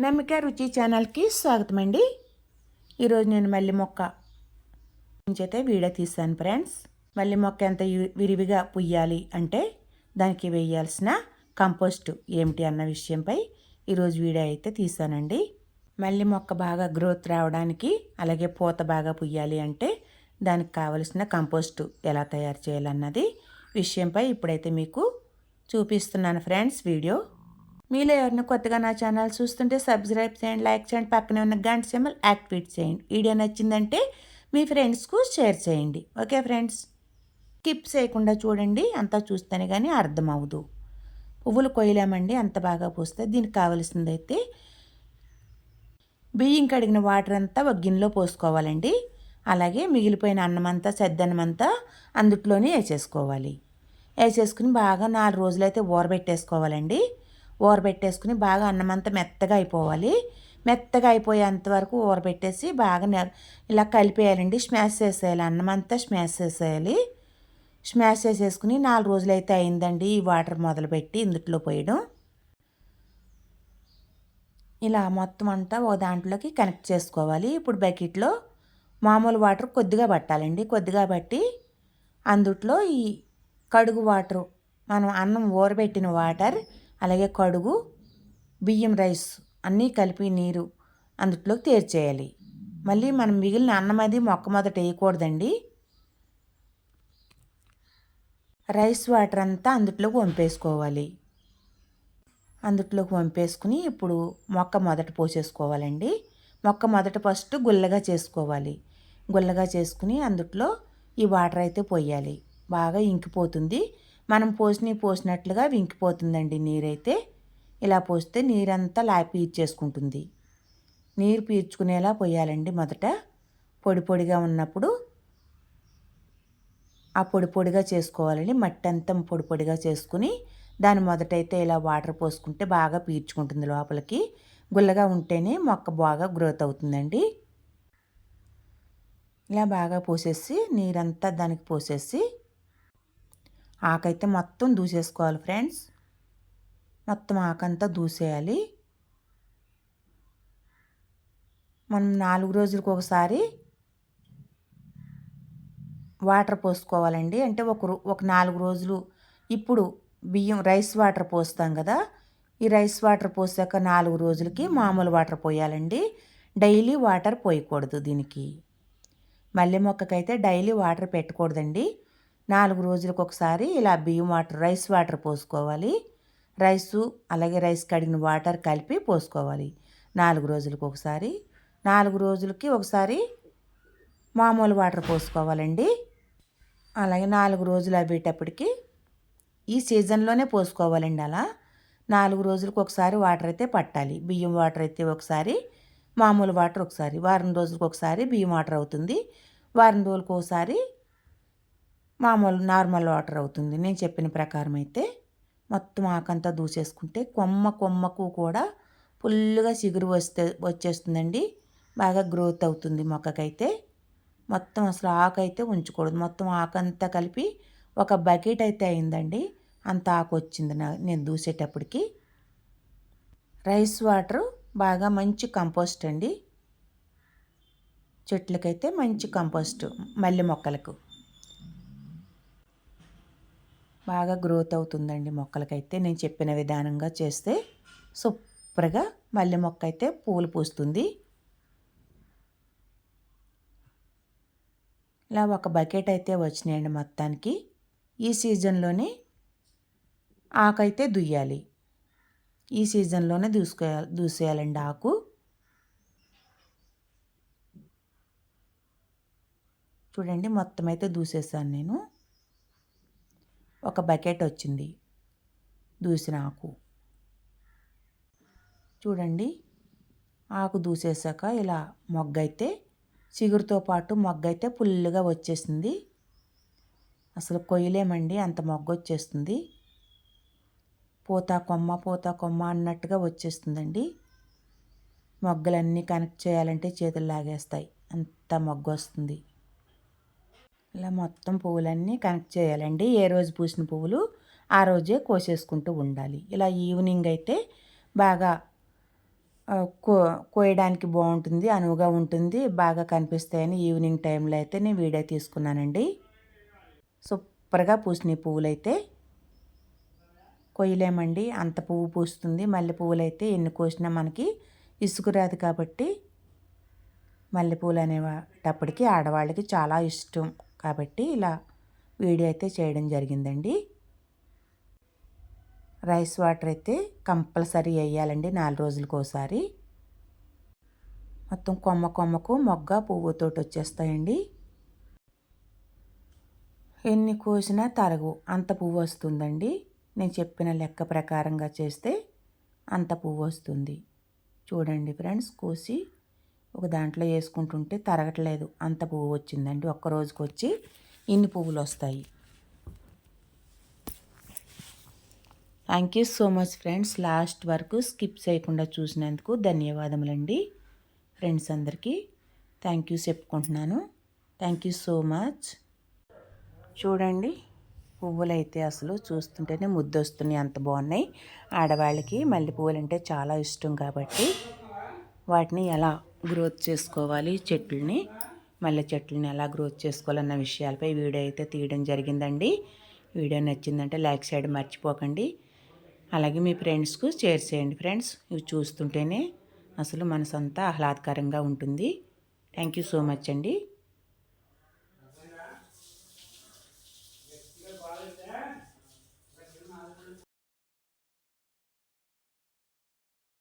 నమ్మిక రుచి ఛానల్కి స్వాగతం అండి. ఈరోజు నేను మల్లె మొక్క నుంచి అయితే వీడియో తీసాను ఫ్రెండ్స్. మల్లె మొక్క ఎంత విరివిగా పుయ్యాలి అంటే దానికి వేయాల్సిన కంపోస్ట్ ఏమిటి అన్న విషయంపై ఈరోజు వీడియో అయితే తీసానండి. మల్లె మొక్క బాగా గ్రోత్ రావడానికి అలాగే పూత బాగా పుయ్యాలి అంటే దానికి కావలసిన కంపోస్ట్ ఎలా తయారు చేయాలన్నది విషయంపై ఇప్పుడైతే మీకు చూపిస్తున్నాను ఫ్రెండ్స్ వీడియో. మీలో ఎవరిని కొత్తగా నా ఛానల్ చూస్తుంటే సబ్స్క్రైబ్ చేయండి, లైక్ చేయండి, పక్కనే ఉన్న గంట సింబల్ యాక్టివేట్ చేయండి. వీడియో నచ్చిందంటే మీ ఫ్రెండ్స్కు షేర్ చేయండి. ఓకే ఫ్రెండ్స్, స్కిప్ చేయకుండా చూడండి, అంతా చూస్తేనే కానీ అర్థం అవ్వదు. పువ్వులు కొయ్యలేమండి, అంత బాగా పూస్తే. దీనికి కావలసిందైతే బియ్యం కడిగిన వాటర్ అంతా ఒక గిన్నెలో పోసుకోవాలండి. అలాగే మిగిలిపోయిన అన్నమంతా సద్దన్నమంతా అందుట్లోనే వేసేసుకోవాలి. వేసేసుకుని బాగా 4 రోజులైతే ఊరబెట్టేసుకోవాలండి. ఊరబెట్టేసుకుని బాగా అన్నమంతా మెత్తగా అయిపోవాలి. మెత్తగా అయిపోయేంత వరకు ఊరబెట్టేసి బాగా ఇలా కలిపేయాలండి. స్మాష్ చేసేయాలి, అన్నమంతా స్మాష్ చేసేయాలి. స్మాష్ చేసేసుకుని 4 రోజులైతే అయిందండి ఈ వాటర్ మొదలుపెట్టి ఇందుట్లో పోయడం. ఇలా మొత్తం అంతా ఒక దాంట్లోకి కనెక్ట్ చేసుకోవాలి. ఇప్పుడు బకెట్లో మామూలు వాటర్ కొద్దిగా పట్టాలండి. కొద్దిగా పట్టి అందుట్లో ఈ కడుగు వాటర్, మనం అన్నం ఊరబెట్టిన వాటర్, అలాగే కడుగు, బియ్యం, రైస్ అన్నీ కలిపి నీరు అందుట్లోకి తేర్చేయాలి. మళ్ళీ మనం మిగిలిన అన్నం అది మొక్క మొదట వేయకూడదండి. రైస్ వాటర్ అంతా అందుట్లోకి వంపేసుకోవాలి. అందుట్లోకి వంపేసుకుని ఇప్పుడు మొక్క మొదట పోసేసుకోవాలండి. మొక్క మొదట ఫస్ట్ గుల్లగా చేసుకోవాలి. గుల్లగా చేసుకుని అందుట్లో ఈ వాటర్ అయితే పోయాలి. బాగా ఇంకిపోతుంది. మనం పోసినట్లుగా ఇంకిపోతుందండి నీరైతే. ఇలా పోస్తే నీరంతా పీల్చేసుకుంటుంది. నీరు పీల్చుకునేలా పోయాలండి. మొదట పొడి పొడిగా ఉన్నప్పుడు ఆ పొడి పొడిగా చేసుకోవాలండి. మట్టి అంతా పొడి పొడిగా చేసుకుని దాని మొదటైతే ఇలా వాటర్ పోసుకుంటే బాగా పీల్చుకుంటుంది లోపలికి. గుల్లగా ఉంటేనే మొక్క బాగా గ్రోత్ అవుతుందండి. ఇలా బాగా పోసేసి నీరంతా దానికి పోసేసి ఆకైతే మొత్తం దూసేసుకోవాలి ఫ్రెండ్స్. మొత్తం ఆకంతా దూసేయాలి. మనం 4 రోజులకు ఒకసారి వాటర్ పోసుకోవాలండి. అంటే ఒక 4 రోజులు ఇప్పుడు బియ్యం రైస్ వాటర్ పోస్తాం కదా, ఈ రైస్ వాటర్ పోసాక 4 రోజులకి మామూలు వాటర్ పోయాలండి. డైలీ వాటర్ పోయకూడదు దీనికి. మల్లె మొక్కకైతే డైలీ వాటర్ పెట్టకూడదండి. 4 రోజులకు ఒకసారి ఇలా బియ్యం వాటర్, రైస్ వాటర్ పోసుకోవాలి. రైసు అలాగే రైస్ కడిగిన వాటర్ కలిపి పోసుకోవాలి 4 రోజులకు ఒకసారి. 4 రోజులకి ఒకసారి మామూలు వాటర్ పోసుకోవాలండి. అలాగే 4 రోజులు అయ్యేటప్పటికి ఈ సీజన్లోనే పోసుకోవాలండి. అలా 4 రోజులకు ఒకసారి వాటర్ అయితే పట్టాలి. బియ్యం వాటర్ అయితే ఒకసారి, మామూలు వాటర్ ఒకసారి. వారం రోజులకు ఒకసారి బియ్యం వాటర్ అవుతుంది, వారం రోజులకు ఒకసారి మామూలు నార్మల్ వాటర్ అవుతుంది. నేను చెప్పిన ప్రకారం అయితే మొత్తం ఆకంతా దూసేసుకుంటే కొమ్మకు కూడా ఫుల్గా చిగురు వచ్చేస్తుందండి. బాగా గ్రోత్ అవుతుంది మొక్కకైతే. మొత్తం అసలు ఆకైతే ఉంచకూడదు. మొత్తం ఆకంతా కలిపి ఒక బకెట్ అయితే అయిందండి. అంత ఆకు వచ్చింది నేను దూసేటప్పటికి. రైస్ వాటర్ బాగా మంచి కంపోస్ట్ అండి. చెట్లకైతే మంచి కంపోస్ట్. మల్లె మొక్కలకు బాగా గ్రోత్ అవుతుందండి. మొక్కలకైతే నేను చెప్పిన విధానంగా చేస్తే సూపర్గా మల్లె మొక్క అయితే పూలు పూస్తుంది. ఇలా ఒక బకెట్ అయితే వచ్చినాయండి మొత్తానికి. ఈ సీజన్లోనే ఆకైతే దుయ్యాలి. ఈ సీజన్లోనే దూసేయాలండి ఆకు. చూడండి, మొత్తం అయితే దూసేసాను నేను. ఒక బకెట్ వచ్చింది దూసిన ఆకు. చూడండి, ఆకు దూసేసాక ఇలా మొగ్గైతే చిగురుతో పాటు మొగ్గైతే ఫుల్గా వచ్చేసింది. అసలు కొయ్యలేమండి, అంత మొగ్గ వచ్చేస్తుంది. పోతా కొమ్మ అన్నట్టుగా వచ్చేస్తుందండి. మొగ్గలన్నీ కనెక్ట్ చేయాలంటే చేతులు లాగేస్తాయి, అంత మొగ్గ వస్తుంది. ఇలా మొత్తం పువ్వులన్నీ కనెక్ట్ చేయాలండి. ఏ రోజు పూసిన పువ్వులు ఆ రోజే కోసేసుకుంటూ ఉండాలి. ఇలా ఈవినింగ్ అయితే బాగా ఆ, కో కోయడానికి బాగుంటుంది, అనువుగా ఉంటుంది, బాగా కనిపిస్తాయని ఈవినింగ్ టైంలో అయితే నేను వీడియో తీసుకున్నానండి. సూపర్గా పూసినాయి పువ్వులైతే. కొయ్యలేమండి, అంత పువ్వు పూస్తుంది. మల్లె పువ్వులైతే ఎన్ని కోసినా మనకి ఇసుకురాదు కాబట్టి మల్లెపూలు అనేటప్పటికి ఆడవాళ్ళకి చాలా ఇష్టం కాబట్టి ఇలా వీడియో అయితే చేయడం జరిగిందండి. రైస్ వాటర్ అయితే కంపల్సరీ వేయాలండి 4 రోజులకు ఒకసారి. మొత్తం కొమ్మకు మొగ్గ పువ్వుతోటి వచ్చేస్తాయండి. ఎన్ని కోసినా తరగు అంత పువ్వు వస్తుందండి. నేను చెప్పిన లెక్క ప్రకారంగా చేస్తే అంత పువ్వు వస్తుంది. చూడండి ఫ్రెండ్స్, కోసి ఒక దాంట్లో వేసుకుంటుంటే తరగట్లేదు, అంత పువ్వు వచ్చిందండి. ఒక్క రోజుకి వచ్చి ఇన్ని పువ్వులు వస్తాయి. Thank you so much friends, last వరకు స్కిప్ చేయకుండా చూసినందుకు ధన్యవాదములండి. ఫ్రెండ్స్ అందరికీ థ్యాంక్ యూ చెప్పుకుంటున్నాను. Thank you so much. చూడండి, పువ్వులు అయితే అసలు చూస్తుంటేనే ముద్దొస్తున్నాయి, అంత బాగున్నాయి. ఆడవాళ్ళకి మల్లె పువ్వులు అంటే చాలా ఇష్టం కాబట్టి వాటిని ఎలా గ్రోత్ చేసుకోవాలి, మల్లె చెట్లని ఎలా గ్రోత్ చేసుకోవాలన్న విషయాలపై వీడియో అయితే తీయడం జరిగిందండి. వీడియో నచ్చిందంటే లైక్ చేయడం మర్చిపోకండి. అలాగే మీ ఫ్రెండ్స్కు షేర్ చేయండి ఫ్రెండ్స్. ఇవి చూస్తుంటేనే అసలు మనసంతా ఆహ్లాదకరంగా ఉంటుంది. థ్యాంక్ యూ సో మచ్ అండి.